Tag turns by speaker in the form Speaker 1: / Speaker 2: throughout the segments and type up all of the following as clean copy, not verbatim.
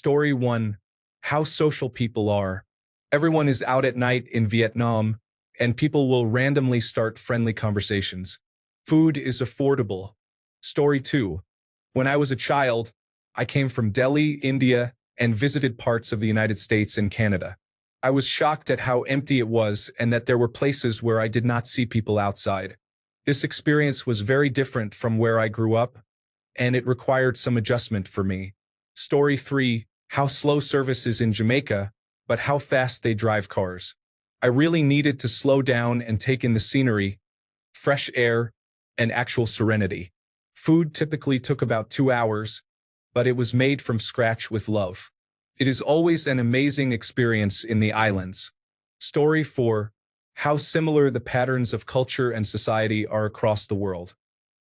Speaker 1: Story 1. How social people are. Everyone is out at night in Vietnam, and people will randomly start friendly conversations. Food is affordable. Story 2. When I was a child, I came from Delhi, India, and visited parts of the United States and Canada. I was shocked at how empty it was and that there were places where I did not see people outside. This experience was very different from where I grew up, and it required some adjustment for me. Story 3. How slow service is in Jamaica, but how fast they drive cars. I really needed to slow down and take in the scenery, fresh air, and actual serenity. Food typically took about 2 hours, but it was made from scratch with love. It is always an amazing experience in the islands. Story 4. How similar the patterns of culture and society are across the world.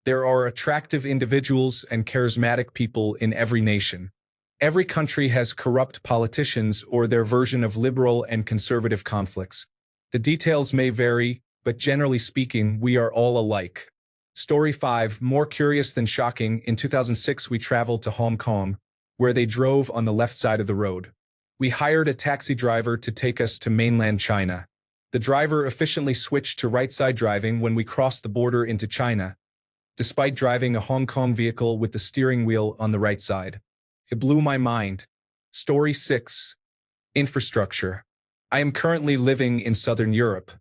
Speaker 1: There are attractive individuals and charismatic people in every nation. Every country has corrupt politicians or their version of liberal and conservative conflicts. The details may vary, but generally speaking, we are all alike. Story 5. More curious than shocking, in 2006 we traveled to Hong Kong, where they drove on the left side of the road. We hired a taxi driver to take us to mainland China. The driver efficiently switched to right-side driving when we crossed the border into China, despite driving a Hong Kong vehicle with the steering wheel on the right side. It blew my mind. Story 6. Infrastructure. I am currently living in Southern Europe.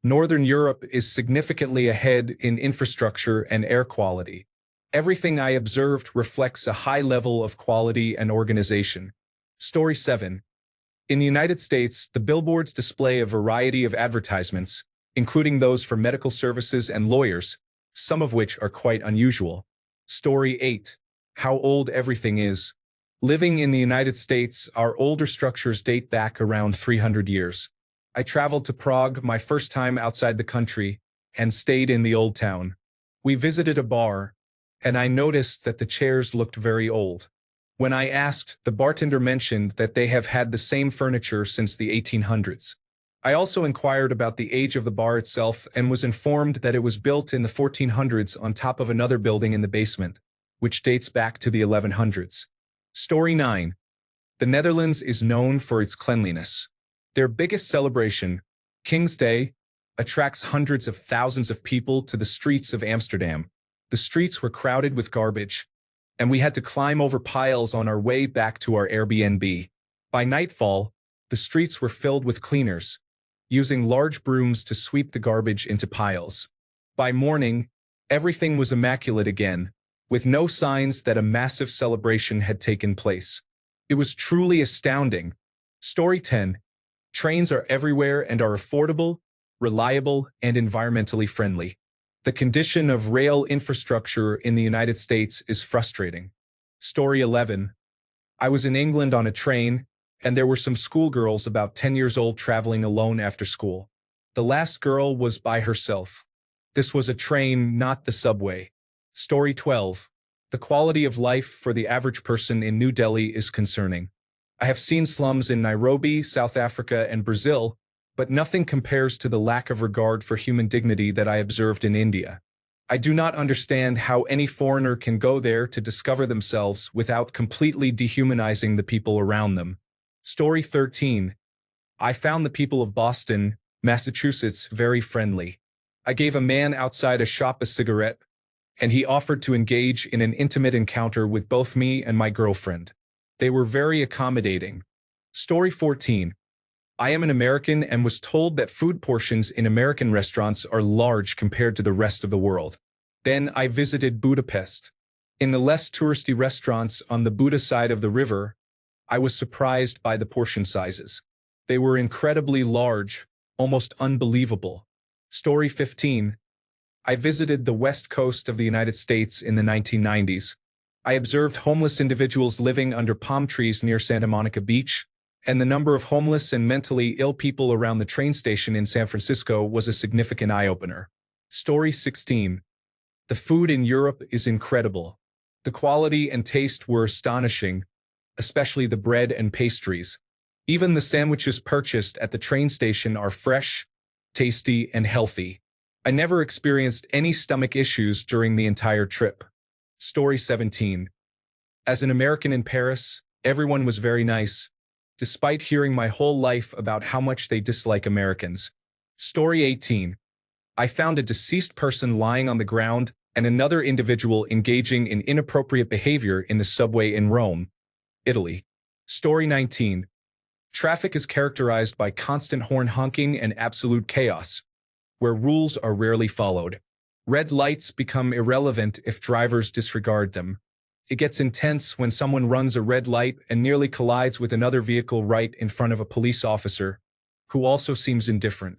Speaker 1: Northern Europe is significantly ahead in infrastructure and air quality. Everything I observed reflects a high level of quality and organization. Story 7. In the United States, the billboards display a variety of advertisements, including those for medical services and lawyers, some of which are quite unusual. Story 8. How old everything is. Living in the United States, our older structures date back around 300 years. I traveled to Prague my first time outside the country and stayed in the old town. We visited a bar, and I noticed that the chairs looked very old. When I asked, the bartender mentioned that they have had the same furniture since the 1800s. I also inquired about the age of the bar itself and was informed that it was built in the 1400s on top of another building in the basement, which dates back to the 1100s. Story 9. The Netherlands is known for its cleanliness. Their biggest celebration, King's Day, attracts hundreds of thousands of people to the streets of Amsterdam. The streets were crowded with garbage, and we had to climb over piles on our way back to our Airbnb. By nightfall, the streets were filled with cleaners, using large brooms to sweep the garbage into piles. By morning, everything was immaculate again, with no signs that a massive celebration had taken place. It was truly astounding. Story 10. Trains are everywhere and are affordable, reliable, and environmentally friendly. The condition of rail infrastructure in the United States is frustrating. Story 11. I was in England on a train, and there were some schoolgirls about 10 years old traveling alone after school. The last girl was by herself. This was a train, not the subway. Story 12. The quality of life for the average person in New Delhi is concerning. I have seen slums in Nairobi, South Africa, and Brazil, but nothing compares to the lack of regard for human dignity that I observed in India. I do not understand how any foreigner can go there to discover themselves without completely dehumanizing the people around them. Story 13. I found the people of Boston, Massachusetts, very friendly. I gave a man outside a shop a cigarette, and he offered to engage in an intimate encounter with both me and my girlfriend. They were very accommodating. Story 14. I am an American and was told that food portions in American restaurants are large compared to the rest of the world. Then I visited Budapest. In the less touristy restaurants on the Buda side of the river, I was surprised by the portion sizes. They were incredibly large, almost unbelievable. Story 15. I visited the west coast of the United States in the 1990s. I observed homeless individuals living under palm trees near Santa Monica Beach, and the number of homeless and mentally ill people around the train station in San Francisco was a significant eye-opener. Story 16. The food in Europe is incredible. The quality and taste were astonishing, especially the bread and pastries. Even the sandwiches purchased at the train station are fresh, tasty, and healthy. I never experienced any stomach issues during the entire trip. Story 17. As an American in Paris, Everyone was very nice, despite hearing my whole life about how much they dislike Americans. Story 18. I found a deceased person lying on the ground and another individual engaging in inappropriate behavior in the subway in Rome, Italy. Story 19. Traffic is characterized by constant horn honking and absolute chaos, where rules are rarely followed. Red lights become irrelevant if drivers disregard them. It gets intense when someone runs a red light and nearly collides with another vehicle right in front of a police officer, who also seems indifferent.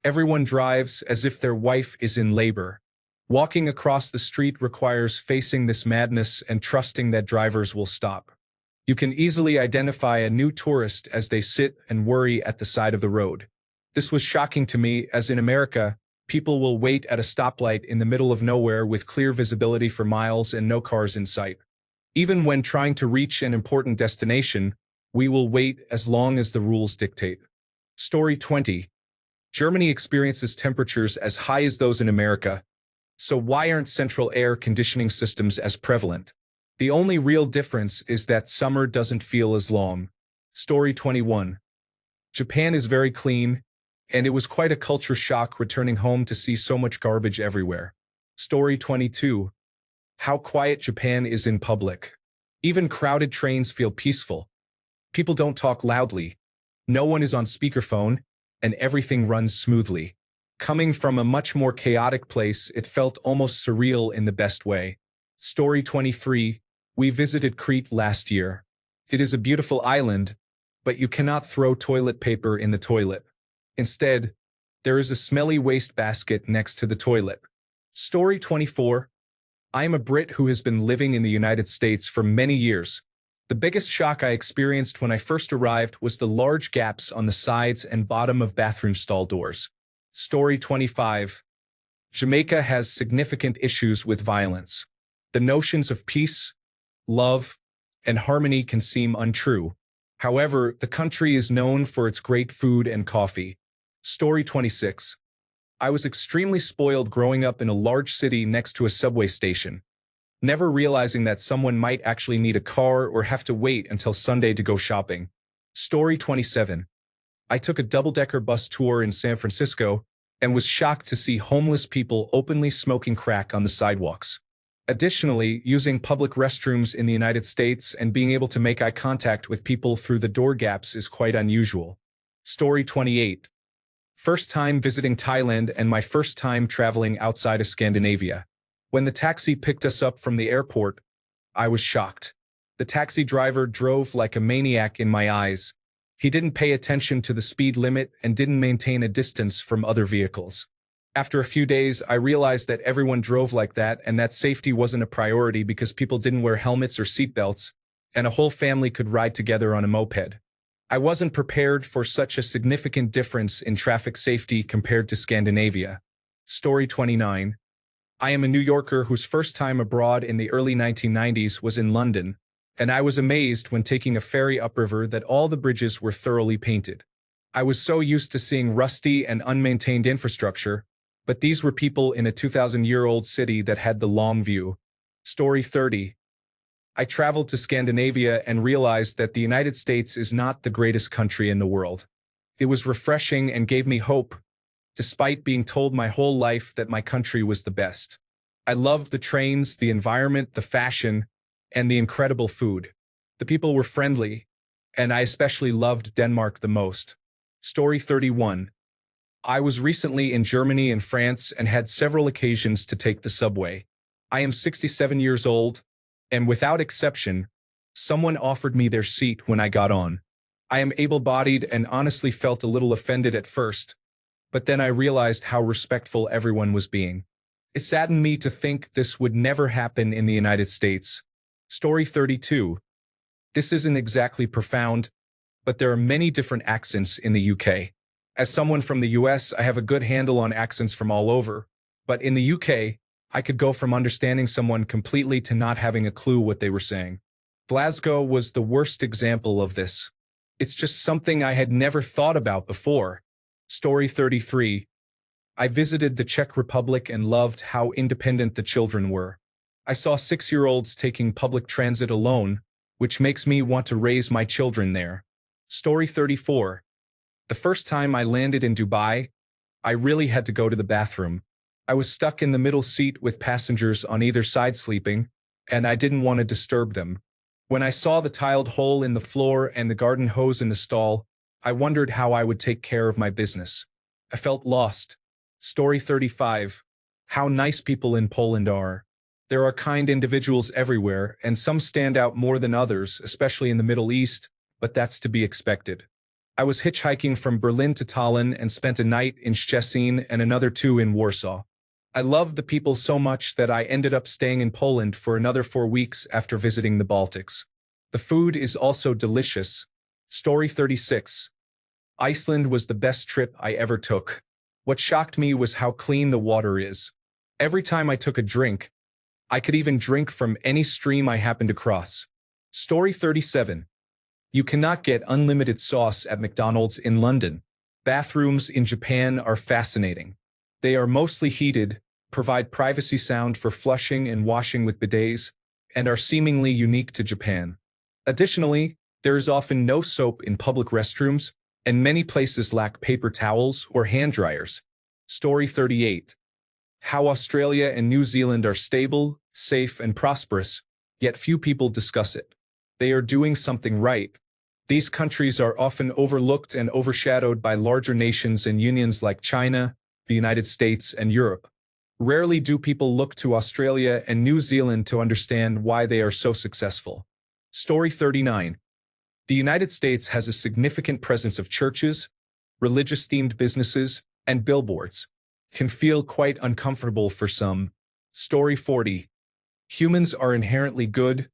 Speaker 1: Everyone drives as if their wife is in labor. Walking across the street requires facing this madness and trusting that drivers will stop. You can easily identify a new tourist as they sit and worry at the side of the road. This was shocking to me, as in America, people will wait at a stoplight in the middle of nowhere with clear visibility for miles and no cars in sight. Even when trying to reach an important destination, we will wait as long as the rules dictate. Story 20. Germany experiences temperatures as high as those in America, so why aren't central air conditioning systems as prevalent? The only real difference is that summer doesn't feel as long. Story 21. Japan is very clean, and it was quite a culture shock returning home to see so much garbage everywhere. Story 22. How quiet Japan is in public. Even crowded trains feel peaceful. People don't talk loudly. No one is on speakerphone, and everything runs smoothly. Coming from a much more chaotic place, it felt almost surreal in the best way. Story 23. We visited Crete last year. It is a beautiful island, but you cannot throw toilet paper in the toilet. Instead, there is a smelly wastebasket next to the toilet. Story 24. I am a Brit who has been living in the United States for many years. The biggest shock I experienced when I first arrived was the large gaps on the sides and bottom of bathroom stall doors. Story 25. Jamaica has significant issues with violence. The notions of peace, love, and harmony can seem untrue. However, the country is known for its great food and coffee. Story 26. I was extremely spoiled growing up in a large city next to a subway station, never realizing that someone might actually need a car or have to wait until Sunday to go shopping. Story 27. I took a double-decker bus tour in San Francisco and was shocked to see homeless people openly smoking crack on the sidewalks. Additionally, using public restrooms in the United States and being able to make eye contact with people through the door gaps is quite unusual. Story 28. First time visiting Thailand and my first time traveling outside of Scandinavia. When the taxi picked us up from the airport, I was shocked. The taxi driver drove like a maniac in my eyes. He didn't pay attention to the speed limit and didn't maintain a distance from other vehicles. After a few days, I realized that everyone drove like that and that safety wasn't a priority because people didn't wear helmets or seatbelts, and a whole family could ride together on a moped. I wasn't prepared for such a significant difference in traffic safety compared to Scandinavia. Story 29. I am a New Yorker whose first time abroad in the early 1990s was in London, and I was amazed when taking a ferry upriver that all the bridges were thoroughly painted. I was so used to seeing rusty and unmaintained infrastructure, but these were people in a 2,000-year-old city that had the long view. Story 30. I traveled to Scandinavia and realized that the United States is not the greatest country in the world. It was refreshing and gave me hope, despite being told my whole life that my country was the best. I loved the trains, the environment, the fashion, and the incredible food. The people were friendly, and I especially loved Denmark the most. Story 31. I was recently in Germany and France and had several occasions to take the subway. I am 67 years old, and without exception, someone offered me their seat when I got on. I am able-bodied and honestly felt a little offended at first, but then I realized how respectful everyone was being. It saddened me to think this would never happen in the United States. Story 32. This isn't exactly profound, but there are many different accents in the UK. As someone from the US, I have a good handle on accents from all over, but in the UK, I could go from understanding someone completely to not having a clue what they were saying. Glasgow was the worst example of this. It's just something I had never thought about before. Story 33. I visited the Czech Republic and loved how independent the children were. I saw 6-year-olds taking public transit alone, which makes me want to raise my children there. Story 34. The first time I landed in Dubai, I really had to go to the bathroom. I was stuck in the middle seat with passengers on either side sleeping, and I didn't want to disturb them. When I saw the tiled hole in the floor and the garden hose in the stall, I wondered how I would take care of my business. I felt lost. Story 35. How nice people in Poland are. There are kind individuals everywhere, and some stand out more than others, especially in the Middle East, but that's to be expected. I was hitchhiking from Berlin to Tallinn and spent a night in Szczecin and another 2 in Warsaw. I loved the people so much that I ended up staying in Poland for another 4 weeks after visiting the Baltics. The food is also delicious. Story 36. Iceland was the best trip I ever took. What shocked me was how clean the water is. Every time I took a drink, I could even drink from any stream I happened to cross. Story 37. You cannot get unlimited sauce at McDonald's in London. Bathrooms in Japan are fascinating. They are mostly heated, provide privacy sound for flushing and washing with bidets, and are seemingly unique to Japan. Additionally, there is often no soap in public restrooms, and many places lack paper towels or hand dryers. Story 38. How Australia and New Zealand are stable, safe, and prosperous, yet few people discuss it. They are doing something right. These countries are often overlooked and overshadowed by larger nations and unions like China, the United States, and Europe. Rarely do people look to Australia and New Zealand to understand why they are so successful. Story 39. The United States has a significant presence of churches, religious-themed businesses, and billboards. Can feel quite uncomfortable for some. Story 40. Humans are inherently good,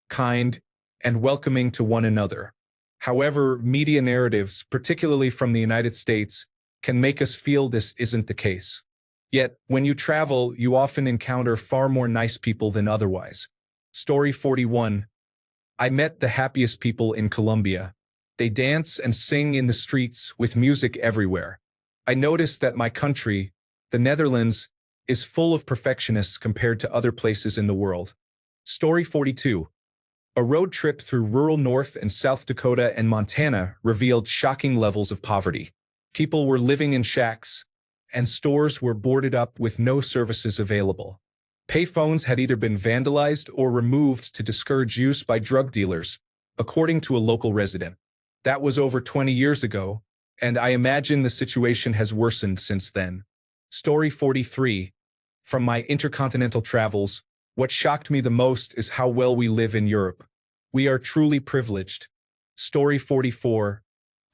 Speaker 1: kind, and welcoming to one another. However, media narratives, particularly from the United States, can make us feel this isn't the case. Yet, when you travel, you often encounter far more nice people than otherwise. Story 41. I met the happiest people in Colombia. They dance and sing in the streets with music everywhere. I noticed that my country, the Netherlands, is full of perfectionists compared to other places in the world. Story 42. A road trip through rural North and South Dakota and Montana revealed shocking levels of poverty. People were living in shacks, and stores were boarded up with no services available. Payphones had either been vandalized or removed to discourage use by drug dealers, according to a local resident. That was over 20 years ago, and I imagine the situation has worsened since then. Story 43. From my intercontinental travels, what shocked me the most is how well we live in Europe. We are truly privileged. Story 44.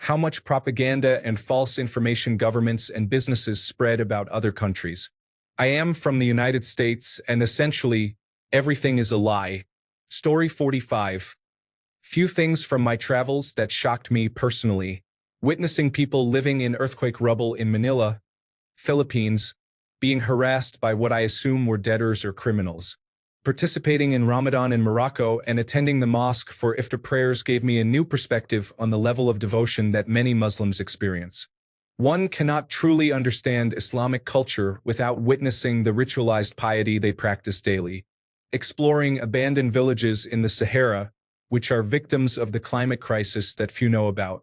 Speaker 1: How much propaganda and false information governments and businesses spread about other countries. I am from the United States, and essentially, everything is a lie. Story 45. Few things from my travels that shocked me personally. Witnessing people living in earthquake rubble in Manila, Philippines, being harassed by what I assume were debtors or criminals. Participating in Ramadan in Morocco and attending the mosque for iftar prayers gave me a new perspective on the level of devotion that many Muslims experience. One cannot truly understand Islamic culture without witnessing the ritualized piety they practice daily. Exploring abandoned villages in the Sahara, which are victims of the climate crisis that few know about.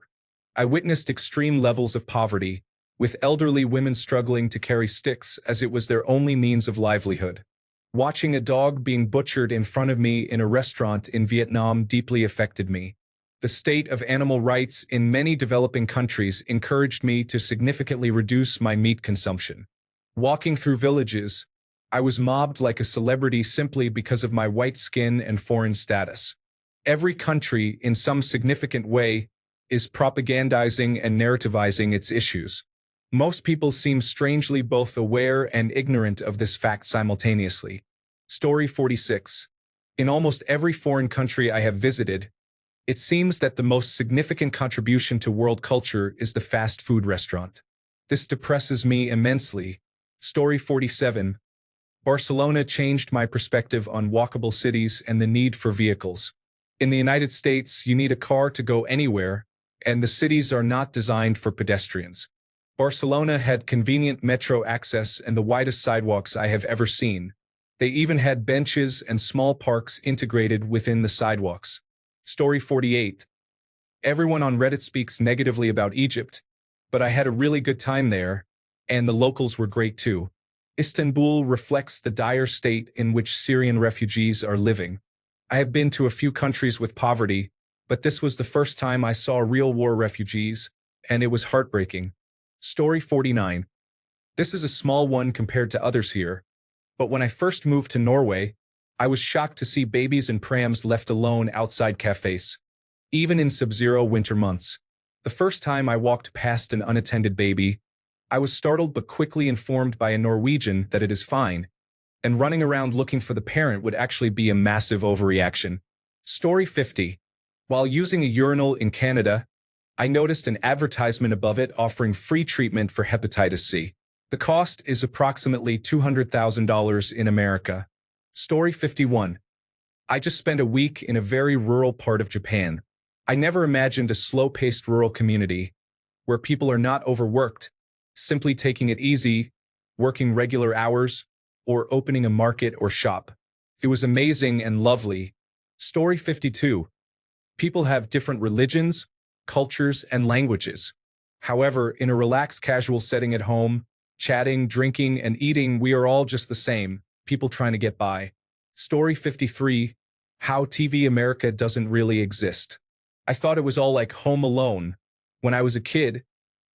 Speaker 1: I witnessed extreme levels of poverty, with elderly women struggling to carry sticks as it was their only means of livelihood. Watching a dog being butchered in front of me in a restaurant in Vietnam deeply affected me. The state of animal rights in many developing countries encouraged me to significantly reduce my meat consumption. Walking through villages, I was mobbed like a celebrity simply because of my white skin and foreign status. Every country, in some significant way, is propagandizing and narrativizing its issues. Most people seem strangely both aware and ignorant of this fact simultaneously. Story 46. In almost every foreign country I have visited, it seems that the most significant contribution to world culture is the fast food restaurant. This depresses me immensely. Story 47. Barcelona changed my perspective on walkable cities and the need for vehicles. In the United States, you need a car to go anywhere, and the cities are not designed for pedestrians. Barcelona had convenient metro access and the widest sidewalks I have ever seen. They even had benches and small parks integrated within the sidewalks. Story 48. Everyone on Reddit speaks negatively about Egypt, but I had a really good time there, and the locals were great too. Istanbul reflects the dire state in which Syrian refugees are living. I have been to a few countries with poverty, but this was the first time I saw real war refugees, and it was heartbreaking. Story 49. This is a small one compared to others here, but when I first moved to Norway, I was shocked to see babies and prams left alone outside cafes, even in sub-zero winter months. The first time I walked past an unattended baby, I was startled but quickly informed by a Norwegian that it is fine, and running around looking for the parent would actually be a massive overreaction. Story 50. While using a urinal in Canada, I noticed an advertisement above it offering free treatment for hepatitis C. The cost is approximately $200,000 in America. Story 51. I just spent a week in a very rural part of Japan. I never imagined a slow-paced rural community where people are not overworked, simply taking it easy, working regular hours, or opening a market or shop. It was amazing and lovely. Story 52. People have different religions, cultures, and languages. However, in a relaxed casual setting at home, chatting, drinking, and eating, we are all just the same, people trying to get by. Story 53. How TV America doesn't really exist. I thought it was all like Home Alone when I was a kid,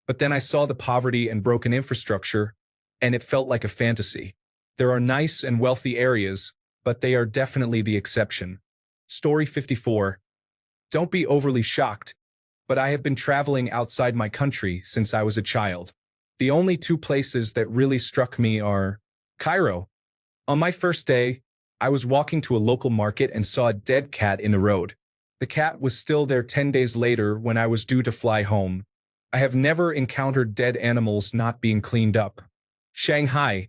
Speaker 1: but then I saw the poverty and broken infrastructure, and it felt like a fantasy. There are nice and wealthy areas, but they are definitely the exception. Story 54. Don't be overly shocked, but I have been traveling outside my country since I was a child. The only two places that really struck me are Cairo. On my first day, I was walking to a local market and saw a dead cat in the road. The cat was still there 10 days later when I was due to fly home. I have never encountered dead animals not being cleaned up. Shanghai.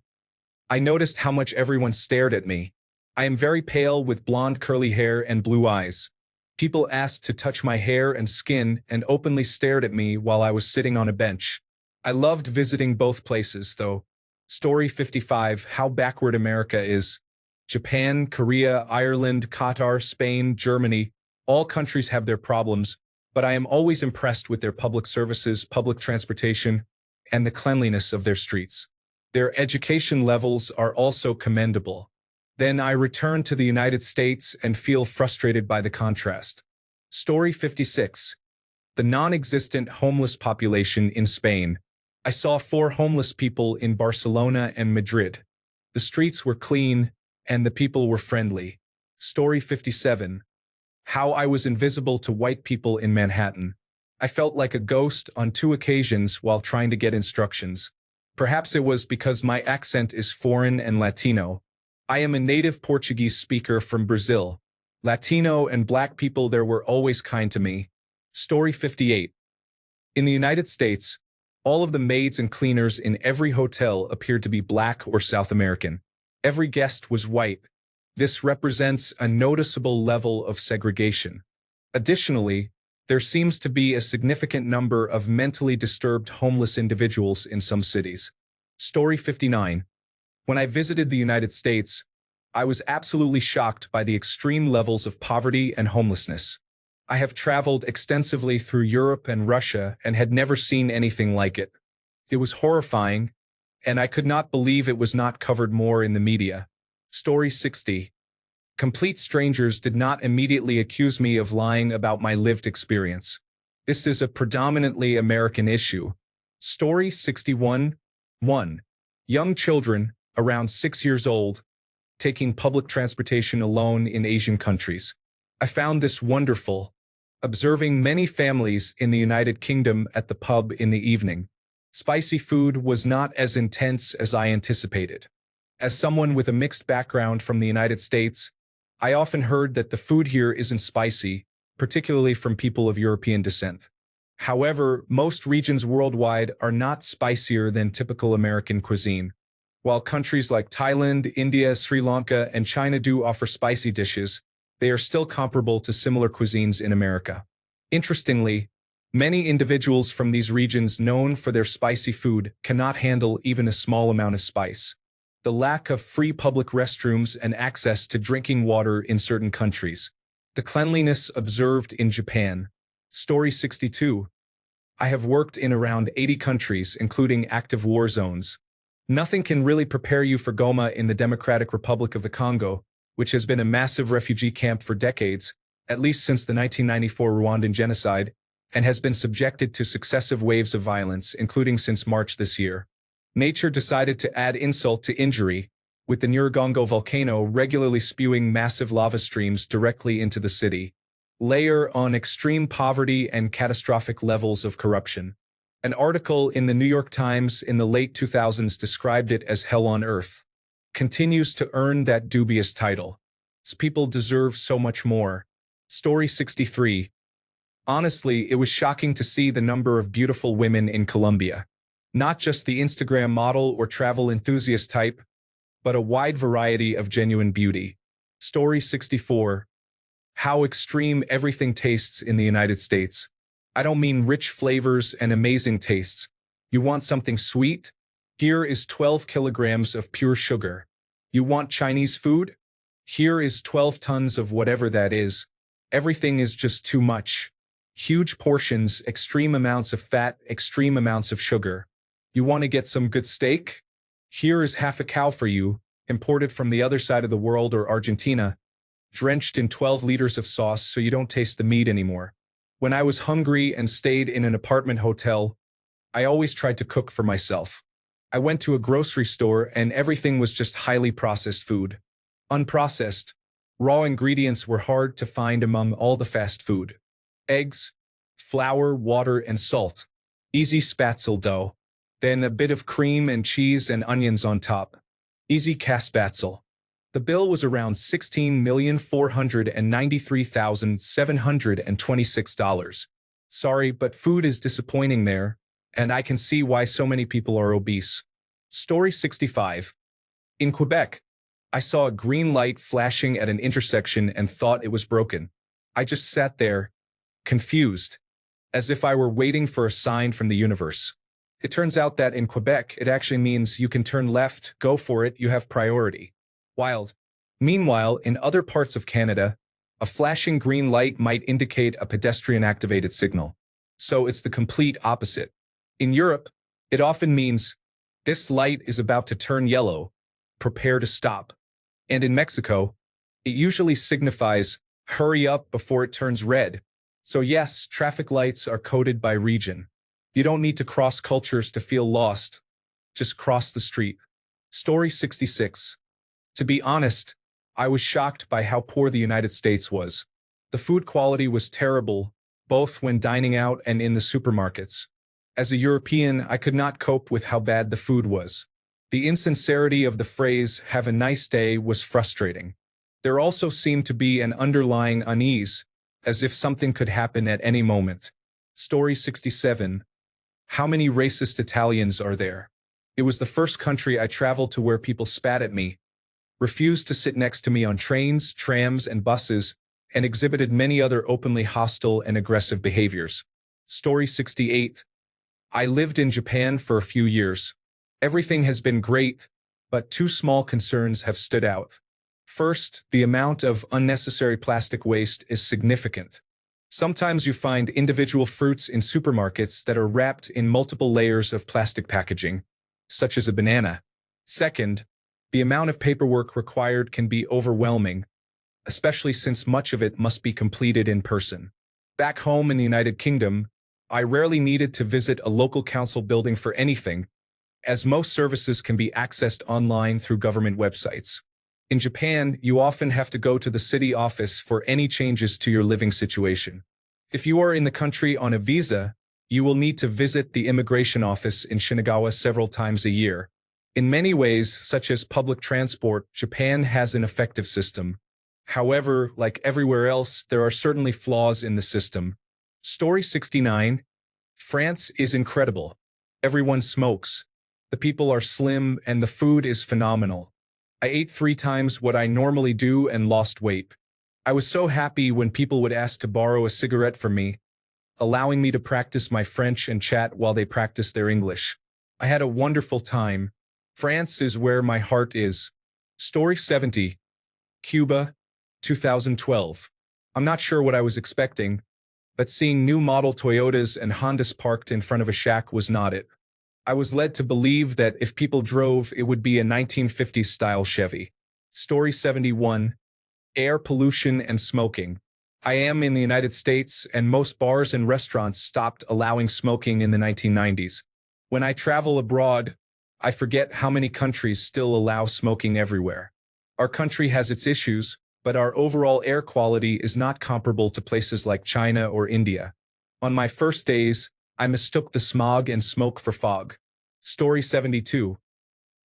Speaker 1: I noticed how much everyone stared at me. I am very pale with blonde curly hair and blue eyes. People asked to touch my hair and skin and openly stared at me while I was sitting on a bench. I loved visiting both places, though. Story 55. How backward America is. Japan, Korea, Ireland, Qatar, Spain, Germany, all countries have their problems, but I am always impressed with their public services, public transportation, and the cleanliness of their streets. Their education levels are also commendable. Then I return to the United States and feel frustrated by the contrast. Story 56. The non-existent homeless population in Spain. I saw 4 homeless people in Barcelona and Madrid. The streets were clean, and the people were friendly. Story 57. How I was invisible to white people in Manhattan. I felt like a ghost on 2 occasions while trying to get instructions. Perhaps it was because my accent is foreign and Latino. I am a native Portuguese speaker from Brazil. Latino and black people there were always kind to me. Story 58. In the United States, all of the maids and cleaners in every hotel appeared to be black or South American. Every guest was white. This represents a noticeable level of segregation. Additionally, there seems to be a significant number of mentally disturbed homeless individuals in some cities. Story 59. When I visited the United States, I was absolutely shocked by the extreme levels of poverty and homelessness. I have traveled extensively through Europe and Russia and had never seen anything like it. It was horrifying, and I could not believe it was not covered more in the media. Story 60. Complete strangers did not immediately accuse me of lying about my lived experience. This is a predominantly American issue. Story 61. 1. Young children, around 6 years old, taking public transportation alone in Asian countries. I found this wonderful, observing many families in the United Kingdom at the pub in the evening. Spicy food was not as intense as I anticipated. As someone with a mixed background from the United States, I often heard that the food here isn't spicy, particularly from people of European descent. However, most regions worldwide are not spicier than typical American cuisine. While countries like Thailand, India, Sri Lanka, and China do offer spicy dishes, they are still comparable to similar cuisines in America. Interestingly, many individuals from these regions known for their spicy food cannot handle even a small amount of spice. The lack of free public restrooms and access to drinking water in certain countries. The cleanliness observed in Japan. Story 62. I have worked in around 80 countries, including active war zones. Nothing can really prepare you for Goma in the Democratic Republic of the Congo, which has been a massive refugee camp for decades, at least since the 1994 Rwandan genocide, and has been subjected to successive waves of violence, including since March this year. Nature decided to add insult to injury, with the Nyiragongo volcano regularly spewing massive lava streams directly into the city. Layer on extreme poverty and catastrophic levels of corruption. An article in the New York Times in the late 2000s described it as hell on earth. Continues to earn that dubious title. People deserve so much more. Story 63. Honestly, it was shocking to see the number of beautiful women in Colombia. Not just the Instagram model or travel enthusiast type, but a wide variety of genuine beauty. Story 64. How extreme everything tastes in the United States. I don't mean rich flavors and amazing tastes. You want something sweet? Here is 12 kilograms of pure sugar. You want Chinese food? Here is 12 tons of whatever that is. Everything is just too much. Huge portions, extreme amounts of fat, extreme amounts of sugar. You want to get some good steak? Here is half a cow for you, imported from the other side of the world or Argentina, drenched in 12 liters of sauce so you don't taste the meat anymore. When I was hungry and stayed in an apartment hotel, I always tried to cook for myself. I went to a grocery store and everything was just highly processed food. Unprocessed, raw ingredients were hard to find among all the fast food. Eggs, flour, water, and salt. Easy spatzel dough. Then a bit of cream and cheese and onions on top. Easy kaspatzel. The bill was around $16,493,726. Sorry, but food is disappointing there, and I can see why so many people are obese. Story 65. In Quebec, I saw a green light flashing at an intersection and thought it was broken. I just sat there, confused, as if I were waiting for a sign from the universe. It turns out that in Quebec, it actually means you can turn left, go for it, you have priority. Wild. Meanwhile, in other parts of Canada, a flashing green light might indicate a pedestrian-activated signal. So it's the complete opposite. In Europe, it often means, this light is about to turn yellow, prepare to stop. And in Mexico, it usually signifies, hurry up before it turns red. So yes, traffic lights are coded by region. You don't need to cross cultures to feel lost. Just cross the street. Story 66. To be honest, I was shocked by how poor the United States was. The food quality was terrible, both when dining out and in the supermarkets. As a European, I could not cope with how bad the food was. The insincerity of the phrase, have a nice day, was frustrating. There also seemed to be an underlying unease, as if something could happen at any moment. Story 67. How many racist Italians are there? It was the first country I traveled to where people spat at me, refused to sit next to me on trains, trams, and buses, and exhibited many other openly hostile and aggressive behaviors. Story 68. I lived in Japan for a few years. Everything has been great, but two small concerns have stood out. First, the amount of unnecessary plastic waste is significant. Sometimes you find individual fruits in supermarkets that are wrapped in multiple layers of plastic packaging, such as a banana. Second, the amount of paperwork required can be overwhelming, especially since much of it must be completed in person. Back home in the United Kingdom, I rarely needed to visit a local council building for anything, as most services can be accessed online through government websites. In Japan, you often have to go to the city office for any changes to your living situation. If you are in the country on a visa, you will need to visit the immigration office in Shinagawa several times a year. In many ways, such as public transport, Japan has an effective system. However, like everywhere else, there are certainly flaws in the system. Story 69. France is incredible. Everyone smokes. The people are slim and the food is phenomenal. I ate 3 times what I normally do and lost weight. I was so happy when people would ask to borrow a cigarette from me, allowing me to practice my French and chat while they practice their English. I had a wonderful time. France is where my heart is. Story 70. Cuba, 2012. I'm not sure what I was expecting, but seeing new model Toyotas and Hondas parked in front of a shack was not it. I was led to believe that if people drove, it would be a 1950s-style Chevy. Story 71. Air pollution and smoking. I am in the United States, and most bars and restaurants stopped allowing smoking in the 1990s. When I travel abroad, I forget how many countries still allow smoking everywhere. Our country has its issues, but our overall air quality is not comparable to places like China or India. On my first days, I mistook the smog and smoke for fog. Story 72.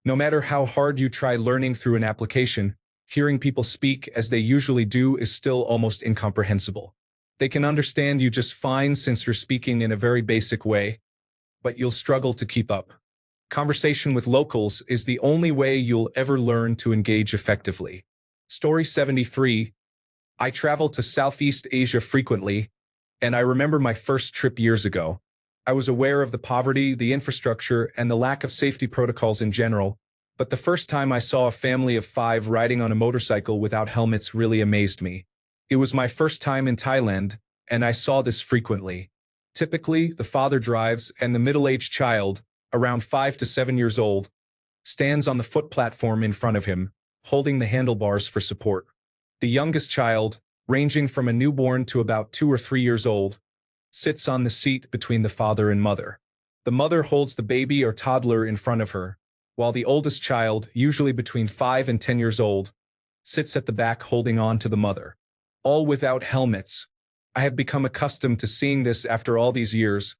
Speaker 1: No matter how hard you try learning through an application, hearing people speak as they usually do is still almost incomprehensible. They can understand you just fine since you're speaking in a very basic way, but you'll struggle to keep up. Conversation with locals is the only way you'll ever learn to engage effectively. Story 73. I travel to Southeast Asia frequently, and I remember my first trip years ago. I was aware of the poverty, the infrastructure, and the lack of safety protocols in general, but the first time I saw a family of 5 riding on a motorcycle without helmets really amazed me. It was my first time in Thailand, and I saw this frequently. Typically, the father drives, and the middle-aged child, around 5 to 7 years old, stands on the foot platform in front of him, holding the handlebars for support. The youngest child, ranging from a newborn to about 2 or 3 years old, sits on the seat between the father and mother. The mother holds the baby or toddler in front of her, while the oldest child, usually between 5 and 10 years old, sits at the back holding on to the mother. All without helmets. I have become accustomed to seeing this after all these years,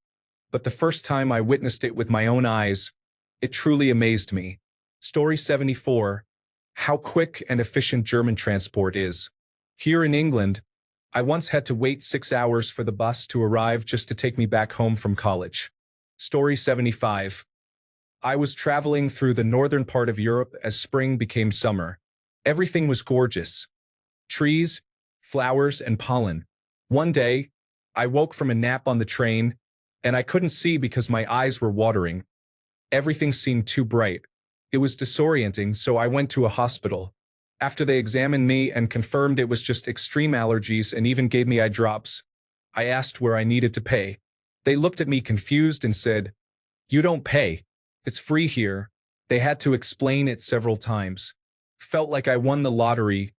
Speaker 1: but the first time I witnessed it with my own eyes, it truly amazed me. Story 74. How quick and efficient German transport is. Here in England, I once had to wait 6 hours for the bus to arrive just to take me back home from college. Story 75. I was traveling through the northern part of Europe as spring became summer. Everything was gorgeous. Trees, flowers, and pollen. One day, I woke from a nap on the train, and I couldn't see because my eyes were watering. Everything seemed too bright. It was disorienting, so I went to a hospital. After they examined me and confirmed it was just extreme allergies and even gave me eye drops, I asked where I needed to pay. They looked at me confused and said, "You don't pay. It's free here." They had to explain it several times. Felt like I won the lottery,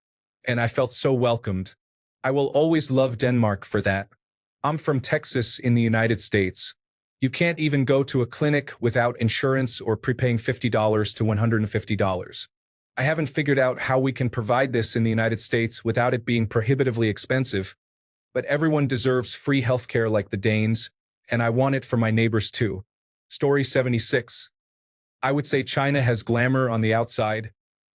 Speaker 1: and I felt so welcomed. I will always love Denmark for that. I'm from Texas in the United States. You can't even go to a clinic without insurance or prepaying $50 to $150. I haven't figured out how we can provide this in the United States without it being prohibitively expensive, but everyone deserves free healthcare like the Danes, and I want it for my neighbors too. Story 76. I would say China has glamour on the outside,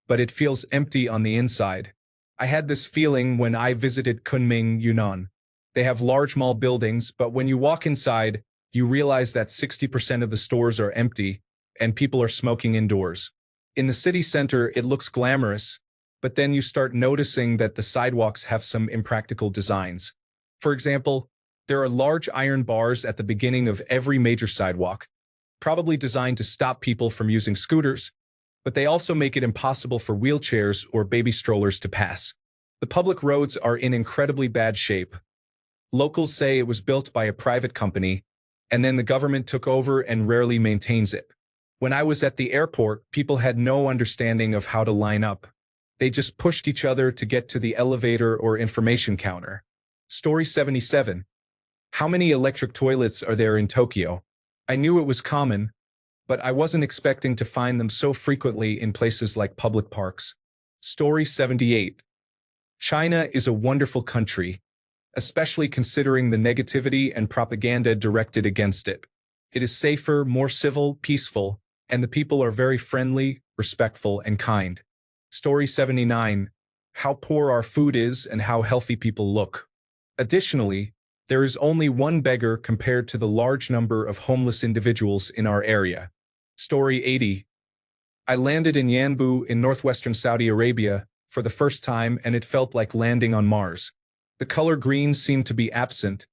Speaker 1: but it feels empty on the inside. I had this feeling when I visited Kunming, Yunnan. They have large mall buildings, but when you walk inside, you realize that 60% of the stores are empty, and people are smoking indoors. In the city center, it looks glamorous, but then you start noticing that the sidewalks have some impractical designs. For example, there are large iron bars at the beginning of every major sidewalk, probably designed to stop people from using scooters, but they also make it impossible for wheelchairs or baby strollers to pass. The public roads are in incredibly bad shape. Locals say it was built by a private company, and then the government took over and rarely maintains it. When I was at the airport, people had no understanding of how to line up. They just pushed each other to get to the elevator or information counter. Story 77. How many electric toilets are there in Tokyo? I knew it was common, but I wasn't expecting to find them so frequently in places like public parks. Story 78. China is a wonderful country, especially considering the negativity and propaganda directed against it. It is safer, more civil, peaceful, and the people are very friendly, respectful, and kind. Story 79. How poor our food is and how healthy people look. Additionally, there is only one beggar compared to the large number of homeless individuals in our area. Story 80. I landed in Yanbu in northwestern Saudi Arabia for the first time, and it felt like landing on Mars. The color green seemed to be absent,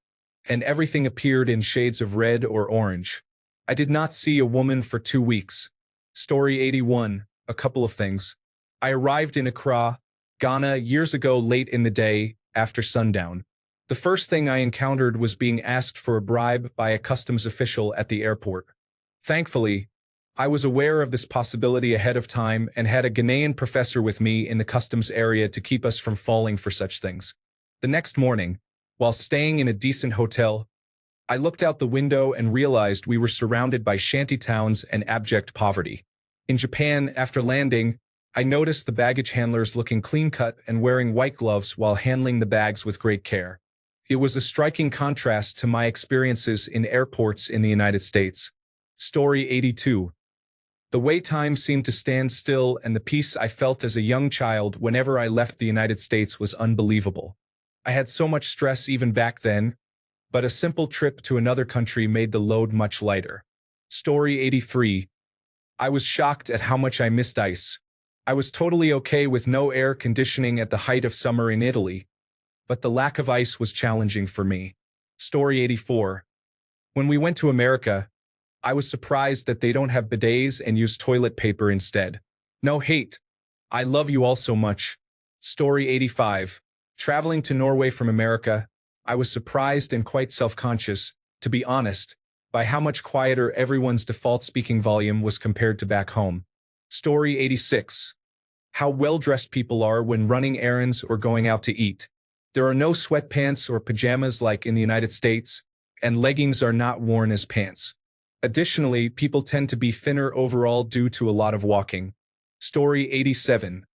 Speaker 1: and everything appeared in shades of red or orange. I did not see a woman for 2 weeks. Story 81. A couple of things. I arrived in Accra, Ghana years ago late in the day, after sundown. The first thing I encountered was being asked for a bribe by a customs official at the airport. Thankfully, I was aware of this possibility ahead of time and had a Ghanaian professor with me in the customs area to keep us from falling for such things. The next morning, while staying in a decent hotel, I looked out the window and realized we were surrounded by shanty towns and abject poverty. In Japan, after landing, I noticed the baggage handlers looking clean-cut and wearing white gloves while handling the bags with great care. It was a striking contrast to my experiences in airports in the United States. Story 82. The wait time seemed to stand still, and the peace I felt as a young child whenever I left the United States was unbelievable. I had so much stress even back then, but a simple trip to another country made the load much lighter. Story 83. I was shocked at how much I missed ice. I was totally okay with no air conditioning at the height of summer in Italy, but the lack of ice was challenging for me. Story 84. When we went to America, I was surprised that they don't have bidets and use toilet paper instead. No hate. I love you all so much. Story 85. Traveling to Norway from America, I was surprised and quite self-conscious, to be honest, by how much quieter everyone's default speaking volume was compared to back home. Story 86. How well-dressed people are when running errands or going out to eat. There are no sweatpants or pajamas like in the United States, and leggings are not worn as pants. Additionally, people tend to be thinner overall due to a lot of walking. Story 87.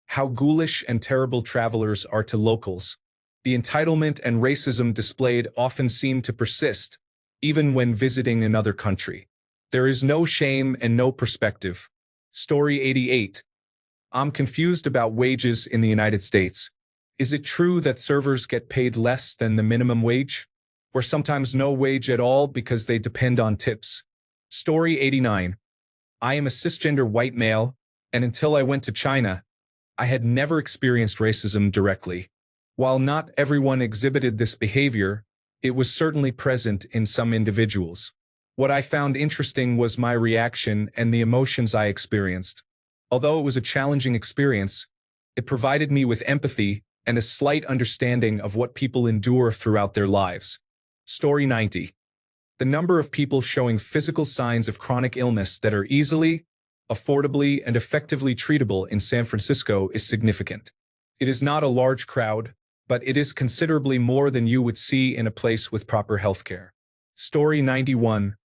Speaker 1: How ghoulish and terrible travelers are to locals. The entitlement and racism displayed often seem to persist, even when visiting another country. There is no shame and no perspective. Story 88. I'm confused about wages in the United States. Is it true that servers get paid less than the minimum wage? Or sometimes no wage at all because they depend on tips? Story 89. I am a cisgender white male, and until I went to China, I had never experienced racism directly. While not everyone exhibited this behavior, it was certainly present in some individuals. What I found interesting was my reaction and the emotions I experienced. Although it was a challenging experience, it provided me with empathy and a slight understanding of what people endure throughout their lives. Story 90. The number of people showing physical signs of chronic illness that are easily, affordably, and effectively treatable in San Francisco is significant. It is not a large crowd, but it is considerably more than you would see in a place with proper healthcare. Story 91.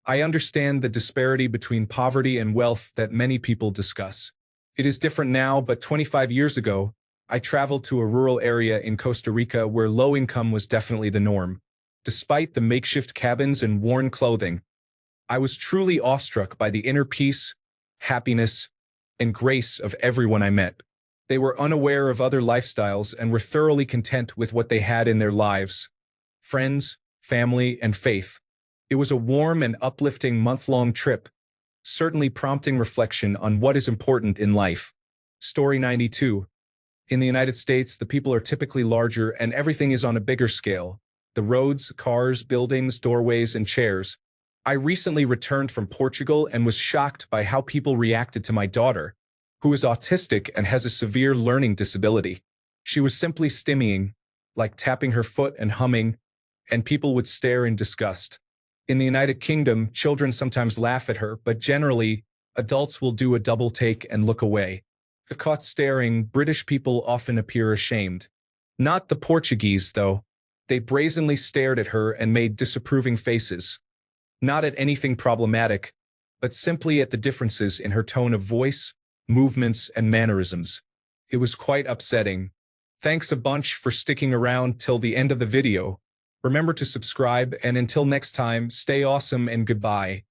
Speaker 1: I understand the disparity between poverty and wealth that many people discuss. It is different now, but 25 years ago, I traveled to a rural area in Costa Rica where low income was definitely the norm. Despite the makeshift cabins and worn clothing, I was truly awestruck by the inner peace, happiness, and grace of everyone I met. They were unaware of other lifestyles and were thoroughly content with what they had in their lives: friends, family, and faith. It was a warm and uplifting month-long trip, certainly prompting reflection on what is important in life. Story 92. In the United States, the people are typically larger and everything is on a bigger scale. The roads, cars, buildings, doorways, and chairs. I recently returned from Portugal and was shocked by how people reacted to my daughter, who is autistic and has a severe learning disability. She was simply stimmying, like tapping her foot and humming, and people would stare in disgust. In the United Kingdom, children sometimes laugh at her, but generally, adults will do a double take and look away. If caught staring, British people often appear ashamed. Not the Portuguese, though. They brazenly stared at her and made disapproving faces. Not at anything problematic, but simply at the differences in her tone of voice, movements, and mannerisms. It was quite upsetting. Thanks a bunch for sticking around till the end of the video. Remember to subscribe, and until next time, stay awesome and goodbye.